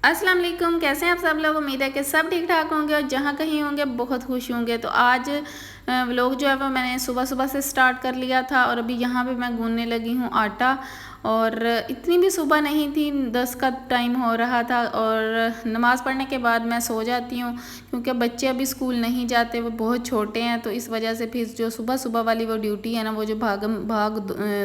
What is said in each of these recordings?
अस्सलाम वालेकुम, कैसे हैं आप सब लोग। उम्मीद है कि सब ठीक ठाक होंगे और जहाँ कहीं होंगे बहुत खुश होंगे। तो आज व्लॉग जो है वो मैंने सुबह सुबह से स्टार्ट कर लिया था और अभी यहाँ पे मैं गूंदने लगी हूँ आटा। और इतनी भी सुबह नहीं थी, 10 का टाइम हो रहा था और नमाज़ पढ़ने के बाद मैं सो जाती हूँ क्योंकि बच्चे अभी स्कूल नहीं जाते, वो बहुत छोटे हैं। तो इस वजह से फिर जो सुबह सुबह वाली वो ड्यूटी है ना, वो जो भाग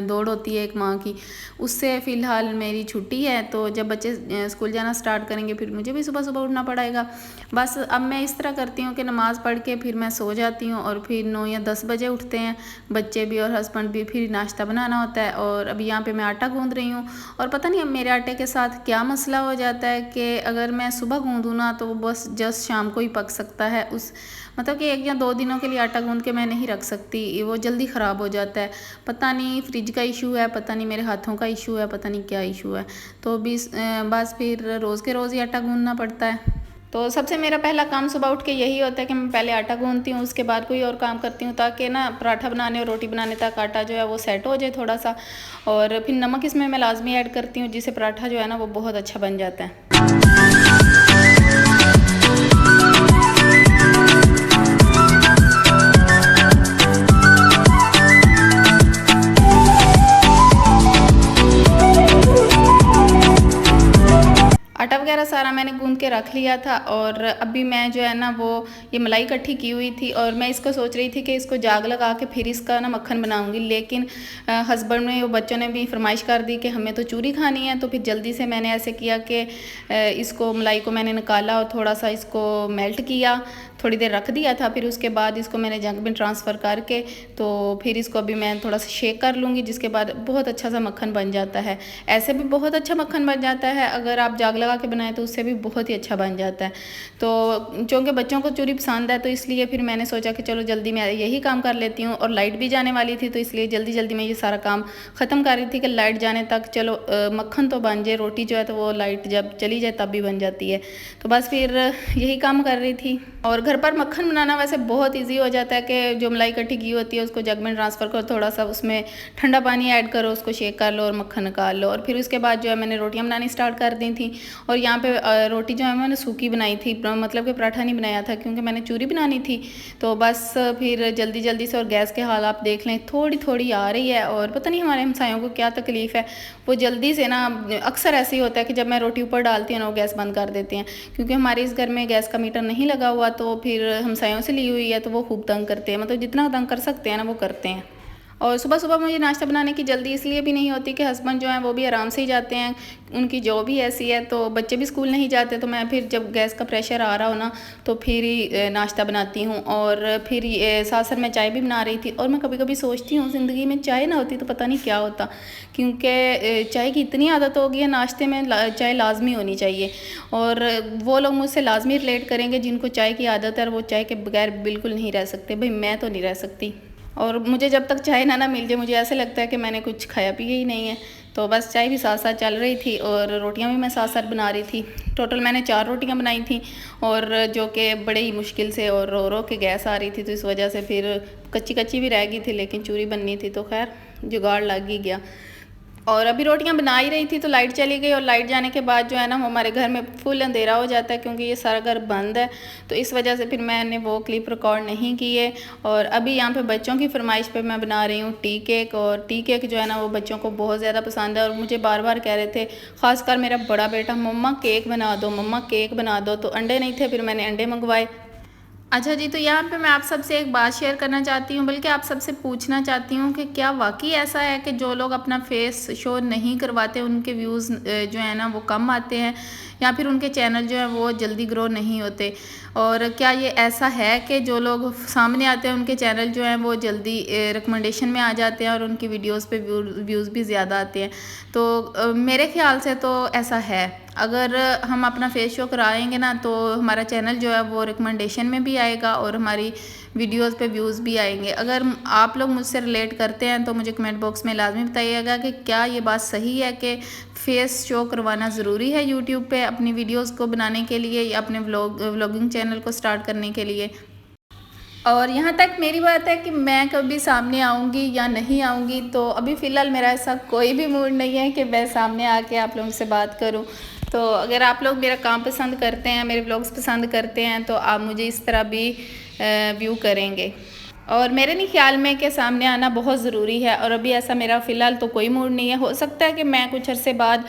दौड़ होती है एक माँ की, उससे फ़िलहाल मेरी छुट्टी है। तो जब बच्चे स्कूल जाना स्टार्ट करेंगे फिर मुझे भी सुबह सुबह उठना पड़ेगा। बस अब मैं इस तरह करती हूँ कि नमाज़ पढ़ के फिर मैं सो जाती हूँ और फिर 9 या 10 बजे उठते हैं बच्चे भी और हस्बैंड भी, फिर नाश्ता बनाना होता है। और अभी यहाँ पे मैं आटा गूंद रही हूँ और पता नहीं अब मेरे आटे के साथ क्या मसला हो जाता है कि अगर मैं सुबह गूंदूँ ना तो वो बस जस्ट शाम को ही पक सकता है। उस मतलब कि 1 या 2 दिनों के लिए आटा गूंद के मैं नहीं रख सकती, वो जल्दी ख़राब हो जाता है। पता नहीं फ्रिज का इशू है, पता नहीं मेरे हाथों का इशू है, पता नहीं क्या इशू है। तो बस फिर रोज़ के रोज़ ही आटा गूंदना पड़ता है। तो सबसे मेरा पहला काम सुबह उठ के यही होता है कि मैं पहले आटा गूंदती हूँ, उसके बाद कोई और काम करती हूँ ताकि ना पराठा बनाने और रोटी बनाने तक आटा जो है वो सेट हो जाए थोड़ा सा। और फिर नमक इसमें मैं लाजमी ऐड करती हूँ जिससे पराठा जो है ना वो बहुत अच्छा बन जाता है। आटा वगैरह सारा मैंने गूंद के रख लिया था और अभी मैं जो है ना वो ये मलाई इकट्ठी की हुई थी और मैं इसको सोच रही थी कि इसको जाग लगा के फिर इसका ना मक्खन बनाऊंगी। लेकिन हस्बैंड ने और बच्चों ने भी फरमाइश कर दी कि हमें तो चूरी खानी है। तो फिर जल्दी से मैंने ऐसे किया कि इसको मलाई को मैंने निकाला और थोड़ा सा इसको मेल्ट किया, थोड़ी देर रख दिया था। फिर उसके बाद इसको मैंने जग में ट्रांसफ़र करके तो फिर इसको अभी मैं थोड़ा सा शेक कर लूँगी, जिसके बाद बहुत अच्छा सा मक्खन बन जाता है। ऐसे भी बहुत अच्छा मक्खन बन जाता है, अगर आप जाग लगा के बनाएं तो उससे भी बहुत ही अच्छा बन जाता है। तो चूँकि बच्चों को चूरी पसंद है तो इसलिए फिर मैंने सोचा कि चलो जल्दी मैं यही काम कर लेती हूँ। और लाइट भी जाने वाली थी तो इसलिए जल्दी जल्दी मैं ये सारा काम ख़त्म कर रही थी कि लाइट जाने तक चलो मक्खन तो बन जाए। रोटी जो है तो वो लाइट जब चली जाए तब भी बन जाती है। तो बस फिर यही काम कर रही थी। और घर पर मक्खन बनाना वैसे बहुत इजी हो जाता है कि जो मलाई इकट्ठी की होती है उसको जग में ट्रांसफ़र करो, थोड़ा सा उसमें ठंडा पानी ऐड करो, उसको शेक कर लो और मक्खन निकाल लो। और फिर उसके बाद जो है मैंने रोटियां बनानी स्टार्ट कर दी थी। और यहाँ पे रोटी जो है मैंने सूखी बनाई थी, मतलब कि पराठा नहीं बनाया था क्योंकि मैंने चूरी बनानी थी। तो बस फिर जल्दी जल्दी से, और गैस के हाल आप देख लें थोड़ी थोड़ी आ रही है और पता नहीं हमारे हमसायों को क्या तकलीफ़ है, वो जल्दी से ना अक्सर ऐसे ही होता है कि जब मैं रोटी ऊपर डालती हूँ ना वो गैस बंद कर देते हैं। क्योंकि हमारे इस घर में गैस का मीटर नहीं लगा हुआ तो फिर हमसायों से ली हुई है तो वो खूब तंग करते हैं, मतलब जितना तंग कर सकते हैं ना वो करते हैं। और सुबह सुबह मुझे नाश्ता बनाने की जल्दी इसलिए भी नहीं होती कि हस्बैंड जो हैं वो भी आराम से ही जाते हैं, उनकी जॉब ही ऐसी है। तो बच्चे भी स्कूल नहीं जाते तो मैं फिर जब गैस का प्रेशर आ रहा हो ना तो फिर ही नाश्ता बनाती हूँ। और फिर साथ साथ मैं चाय भी बना रही थी। और मैं कभी कभी सोचती हूँ ज़िंदगी में चाय ना होती तो पता नहीं क्या होता, क्योंकि चाय की इतनी आदत हो गई है, नाश्ते में चाय लाजमी होनी चाहिए। और वो लोग मुझसे लाजमी रिलेट करेंगे जिनको चाय की आदत है और वो चाय के बगैर बिल्कुल नहीं रह सकते। भाई मैं तो नहीं रह सकती। और मुझे जब तक चाय ना मिल जाए मुझे ऐसे लगता है कि मैंने कुछ खाया पिया ही नहीं है। तो बस चाय भी साथ साथ चल रही थी और रोटियां भी मैं साथ साथ बना रही थी। टोटल मैंने 4 रोटियां बनाई थी और जो कि बड़े ही मुश्किल से और रो रो के गैस आ रही थी तो इस वजह से फिर कच्ची कच्ची भी रह गई थी, लेकिन चूरी बननी थी तो खैर जुगाड़ लग ही गया। और अभी रोटियां बना ही रही थी तो लाइट चली गई और लाइट जाने के बाद जो है ना हमारे घर में फुल अंधेरा हो जाता है क्योंकि ये सारा घर बंद है। तो इस वजह से फिर मैंने वो क्लिप रिकॉर्ड नहीं की है। और अभी यहाँ पे बच्चों की फरमाइश पे मैं बना रही हूँ टी केक। और टी केक जो है ना वो बच्चों को बहुत ज़्यादा पसंद है और मुझे बार बार कह रहे थे, ख़ासकर मेरा बड़ा बेटा, मम्मा केक बना दो, मम्मा केक बना दो। तो अंडे नहीं थे, फिर मैंने अंडे मंगवाए। अच्छा जी, तो यहाँ पे मैं आप सबसे एक बात शेयर करना चाहती हूँ, बल्कि आप सबसे पूछना चाहती हूँ कि क्या वाकई ऐसा है कि जो लोग अपना फेस शो नहीं करवाते उनके व्यूज़ जो है ना वो कम आते हैं, या फिर उनके चैनल जो है वो जल्दी ग्रो नहीं होते? और क्या ये ऐसा है कि जो लोग सामने आते हैं उनके चैनल जो हैं वो जल्दी रिकमेंडेशन में आ जाते हैं और उनकी वीडियोज़ पे व्यूज़ भी ज़्यादा आते हैं? तो मेरे ख्याल से तो ऐसा है। अगर हम अपना फेस शो कराएंगे ना तो हमारा चैनल जो है वो रिकमेंडेशन में भी आएगा और हमारी वीडियोस पे व्यूज़ भी आएंगे। अगर आप लोग मुझसे रिलेट करते हैं तो मुझे कमेंट बॉक्स में लाजमी बताइएगा कि क्या ये बात सही है कि फेस शो करवाना ज़रूरी है यूट्यूब पे अपनी वीडियोस को बनाने के लिए या अपने व्लॉगिंग चैनल को स्टार्ट करने के लिए। और यहाँ तक मेरी बात है कि मैं कभी सामने आऊँगी या नहीं आऊँगी, तो अभी फ़िलहाल मेरा ऐसा कोई भी मूड नहीं है कि मैं सामने आके आप लोगों से बात करूँ। तो अगर आप लोग मेरा काम पसंद करते हैं, मेरे व्लॉग्स पसंद करते हैं, तो आप मुझे इस तरह भी व्यू करेंगे। और मेरे नहीं ख्याल में कि सामने आना बहुत ज़रूरी है, और अभी ऐसा मेरा फ़िलहाल तो कोई मूड नहीं है। हो सकता है कि मैं कुछ अरसे बाद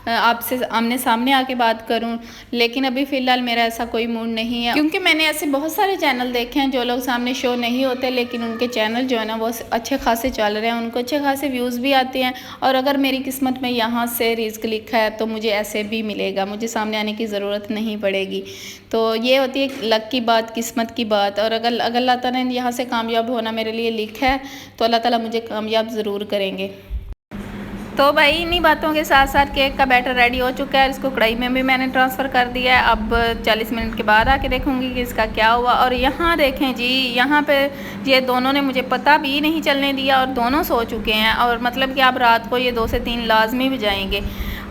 आपसे आमने सामने आके बात करूं, लेकिन अभी फ़िलहाल मेरा ऐसा कोई मूड नहीं है, क्योंकि मैंने ऐसे बहुत सारे चैनल देखे हैं जो लोग सामने शो नहीं होते, लेकिन उनके चैनल जो है ना वो अच्छे खासे चल रहे हैं, उनको अच्छे खासे व्यूज़ भी आते हैं। और अगर मेरी किस्मत में यहाँ से रिज़्क लिखा है तो मुझे ऐसे भी मिलेगा, मुझे सामने आने की ज़रूरत नहीं पड़ेगी। तो ये होती है लक की बात, किस्मत की बात। और अगर अल्लाह ताला ने यहाँ से कामयाब होना मेरे लिए लिखा है तो अल्लाह ताला मुझे कामयाब ज़रूर करेंगे। तो भाई इन्हीं बातों के साथ साथ केक का बैटर रेडी हो चुका है। इसको कढ़ाई में भी मैंने ट्रांसफ़र कर दिया है। अब 40 मिनट के बाद आके देखूंगी कि इसका क्या हुआ। और यहाँ देखें जी, यहाँ पे ये दोनों ने मुझे पता भी नहीं चलने दिया और दोनों सो चुके हैं। और मतलब कि अब रात को ये 2 से 3 लाजमी भी जाएंगे।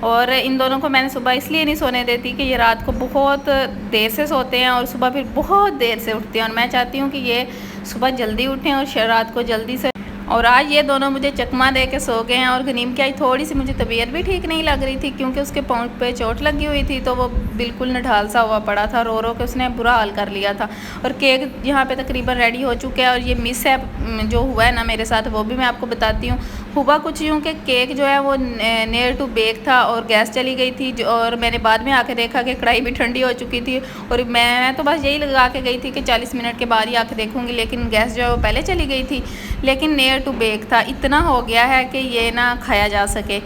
और इन दोनों को मैंने सुबह इसलिए नहीं सोने देती कि ये रात को बहुत देर से सोते हैं और सुबह फिर बहुत देर से उठते हैं, और मैं चाहती हूँ कि ये सुबह जल्दी उठें और रात को जल्दी से। और आज ये दोनों मुझे चकमा दे के सो गए हैं। और गनीम की आज थोड़ी सी मुझे तबीयत भी ठीक नहीं लग रही थी, क्योंकि उसके पाँव पे चोट लगी हुई थी, तो वो बिल्कुल नढाल सा हुआ पड़ा था, रो रो के उसने बुरा हाल कर लिया था। और केक यहाँ पे तकरीबन रेडी हो चुके हैं। और ये मिस है जो हुआ है ना मेरे साथ, वो भी मैं आपको बताती हूँ। हुआ कुछ यूँ कि केक जो है वो नियर टू बेक था और गैस चली गई थी, और मैंने बाद में आके देखा कि कढ़ाई भी ठंडी हो चुकी थी। और मैं तो बस यही लगा के गई थी कि 40 मिनट के बाद ही आके देखूँगी, लेकिन गैस जो है वो पहले चली गई थी। लेकिन नियर टू बेक था, इतना हो गया है कि ये ना खाया जा सके।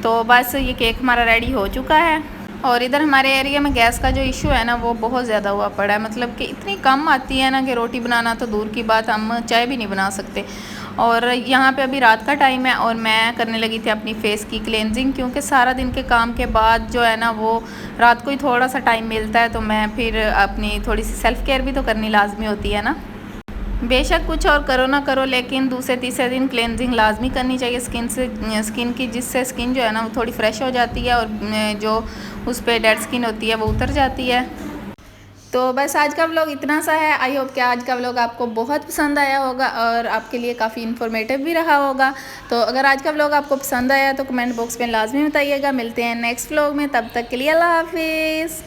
तो बस ये केक हमारा रेडी हो चुका है। और इधर हमारे एरिया में गैस का जो इशू है ना वो बहुत ज़्यादा हुआ पड़ा है, मतलब कि इतनी कम आती है ना कि रोटी बनाना तो दूर की बात, हम चाय भी नहीं बना सकते। और यहाँ पे अभी रात का टाइम है और मैं करने लगी थी अपनी फेस की क्लेंजिंग, क्योंकि सारा दिन के काम के बाद जो है ना वो रात को ही थोड़ा सा टाइम मिलता है, तो मैं फिर अपनी थोड़ी सी सेल्फ़ केयर भी तो करनी लाजमी होती है ना। बेशक कुछ और करो ना करो, लेकिन दूसरे तीसरे दिन क्लेंजिंग लाजमी करनी चाहिए स्किन की, जिससे स्किन जो है ना वो थोड़ी फ्रेश हो जाती है और जो उस पर डेड स्किन होती है वो उतर जाती है। तो बस आज का व्लॉग इतना सा है। आई होप कि आज का व्लॉग आपको बहुत पसंद आया होगा और आपके लिए काफ़ी इन्फॉर्मेटिव भी रहा होगा। तो अगर आज का व्लॉग आपको पसंद आया तो कमेंट बॉक्स में लाजमी बताइएगा। मिलते हैं नेक्स्ट व्लॉग में, तब तक के लिए अल्लाह हाफिज़।